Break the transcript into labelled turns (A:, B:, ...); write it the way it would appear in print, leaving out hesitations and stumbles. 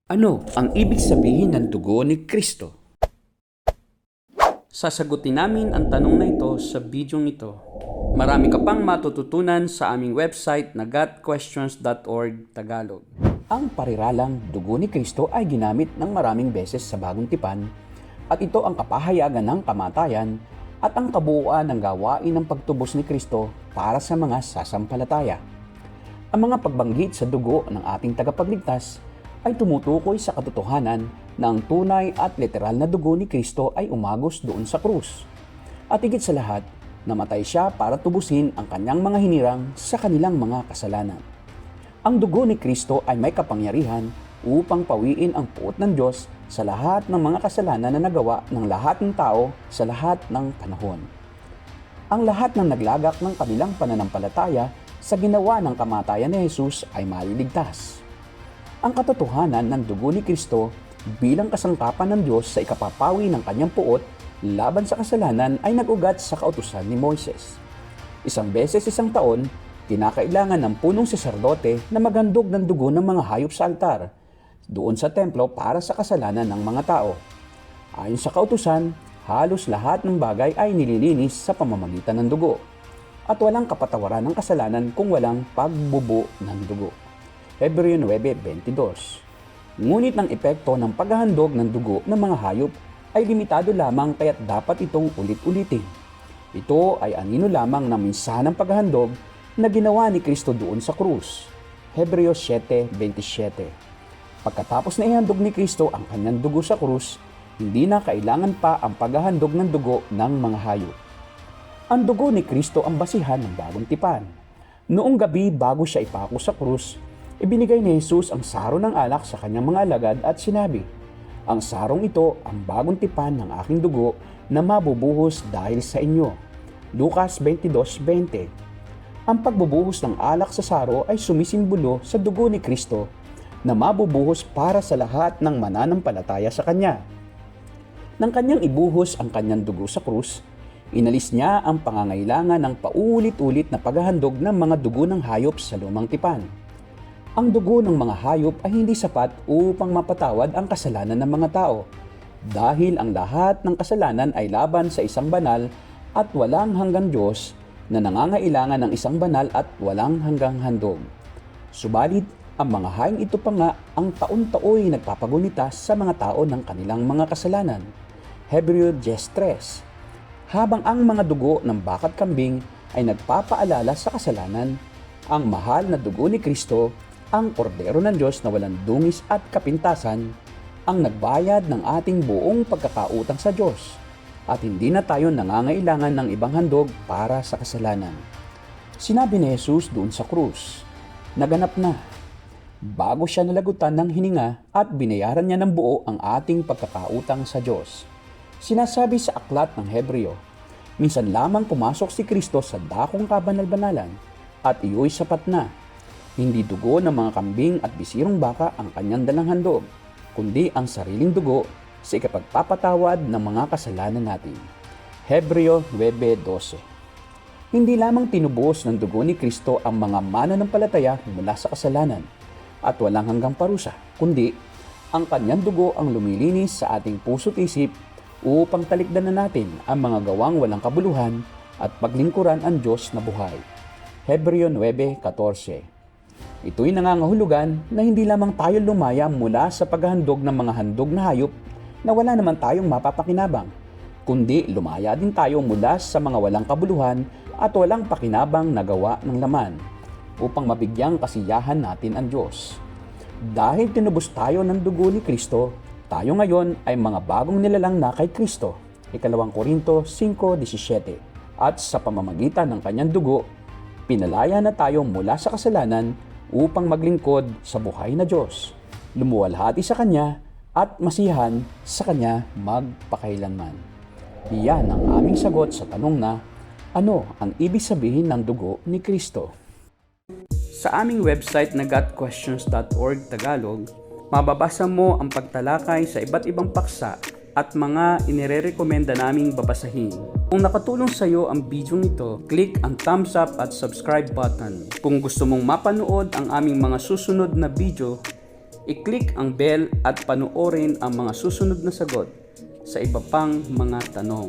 A: Ano ang ibig sabihin ng dugo ni Kristo? Sasagutin namin ang tanong na ito sa bidyong ito. Marami ka pang matututunan sa aming website na gotquestions.org Tagalog. Ang pariralang dugo ni Kristo ay ginamit ng maraming beses sa Bagong Tipan at ito ang kapahayagan ng kamatayan at ang kabuuan ng gawain ng pagtubos ni Kristo para sa mga sasampalataya. Ang mga pagbanggit sa dugo ng ating tagapagligtas ay tumutukoy sa katotohanan na ang tunay at literal na dugo ni Kristo ay umagos doon sa krus. At higit sa lahat, namatay siya para tubusin ang kanyang mga hinirang sa kanilang mga kasalanan. Ang dugo ni Kristo ay may kapangyarihan upang pawiin ang puot ng Diyos sa lahat ng mga kasalanan na nagawa ng lahat ng tao sa lahat ng panahon. Ang lahat ng naglagak ng kanilang pananampalataya sa ginawa ng kamatayan ni Jesus ay maliligtas. Ang katotohanan ng dugo ni Kristo bilang kasangkapan ng Diyos sa ikapapawi ng kanyang puot laban sa kasalanan ay nag-ugat sa kautusan ni Moises. Isang beses isang taon, kinakailangan ng punong saserdote na maghandog ng dugo ng mga hayop sa altar doon sa templo para sa kasalanan ng mga tao. Ayon sa kautusan, halos lahat ng bagay ay nililinis sa pamamagitan ng dugo at walang kapatawaran ng kasalanan kung walang pagbubo ng dugo. Hebreo 9:22. Ngunit ang epekto ng paghahandog ng dugo ng mga hayop ay limitado lamang kaya't dapat itong ulit-ulitin. Ito ay anino lamang ng minsanang paghahandog na ginawa ni Kristo doon sa krus. Hebreo 7:27. Pagkatapos na ihandog ni Kristo ang kanyang dugo sa krus, hindi na kailangan pa ang paghahandog ng dugo ng mga hayop. Ang dugo ni Kristo ang basihan ng Bagong Tipan. Noong gabi bago siya ipako sa krus, ibinigay ni Jesus ang saro ng alak sa kanyang mga alagad at sinabi, "Ang sarong ito ang bagong tipan ng aking dugo na mabubuhos dahil sa inyo." Lucas 22:20. Ang pagbubuhos ng alak sa saro ay sumisimbolo sa dugo ni Kristo na mabubuhos para sa lahat ng mananampalataya sa Kanya. Nang Kanyang ibuhos ang Kanyang dugo sa krus, inalis Niya ang pangangailangan ng paulit-ulit na paghahandog ng mga dugo ng hayop sa lumang tipan. Ang dugo ng mga hayop ay hindi sapat upang mapatawad ang kasalanan ng mga tao dahil ang lahat ng kasalanan ay laban sa isang banal at walang hanggang Diyos na nangangailangan ng isang banal at walang hanggang handog. Subalit, ang mga hayop ito pa nga ang taon-taoy nagpapagunita sa mga tao ng kanilang mga kasalanan. Hebreo 10:3. Habang ang mga dugo ng bakat kambing ay nagpapaalala sa kasalanan, ang mahal na dugo ni Kristo, ang kordero ng Diyos na walang dungis at kapintasan, ang nagbayad ng ating buong pagkakautang sa Diyos at hindi na tayo nangangailangan ng ibang handog para sa kasalanan. Sinabi ni Jesus doon sa krus, naganap na, bago siya nalagutan ng hininga at binayaran niya ng buo ang ating pagkakautang sa Diyos. Sinasabi sa aklat ng Hebreo, minsan lamang pumasok si Kristo sa dakong kabanal-banalan at iyo'y sapat na. Hindi dugo ng mga kambing at bisirong baka ang kanyang dalang handog, kundi ang sariling dugo sa ikapagpapatawad ng mga kasalanan natin. Hebreo 9:12. Hindi lamang tinubos ng dugo ni Kristo ang mga mananampalataya mula sa kasalanan at walang hanggang parusa, kundi ang kanyang dugo ang lumilinis sa ating puso't isip upang talikdan na natin ang mga gawang walang kabuluhan at paglingkuran ang Diyos na buhay. Hebreo 9:14. Ito'y nangangahulugan na hindi lamang tayo lumaya mula sa paghahandog ng mga handog na hayop na wala naman tayong mapapakinabang, kundi lumaya din tayo mula sa mga walang kabuluhan at walang pakinabang na gawa ng laman upang mabigyang kasiyahan natin ang Diyos. Dahil tinubos tayo ng dugo ni Kristo, tayo ngayon ay mga bagong nilalang na kay Kristo. 2 Korinto 5:17. At sa pamamagitan ng kanyang dugo, pinalaya na tayo mula sa kasalanan upang maglingkod sa buhay na Diyos, lumuwalhati sa Kanya at masiyahan sa Kanya magpakailanman. Iyan ang aming sagot sa tanong na, ano ang ibig sabihin ng dugo ni Kristo? Sa aming website na gotquestions.org Tagalog, mababasa mo ang pagtalakay sa iba't ibang paksa at mga inirerekomenda naming babasahin. Kung nakatulong sa iyo ang video nito, click ang thumbs up at subscribe button. Kung gusto mong mapanood ang aming mga susunod na video, I-click ang bell at panoorin ang mga susunod na sagot sa iba pang mga tanong.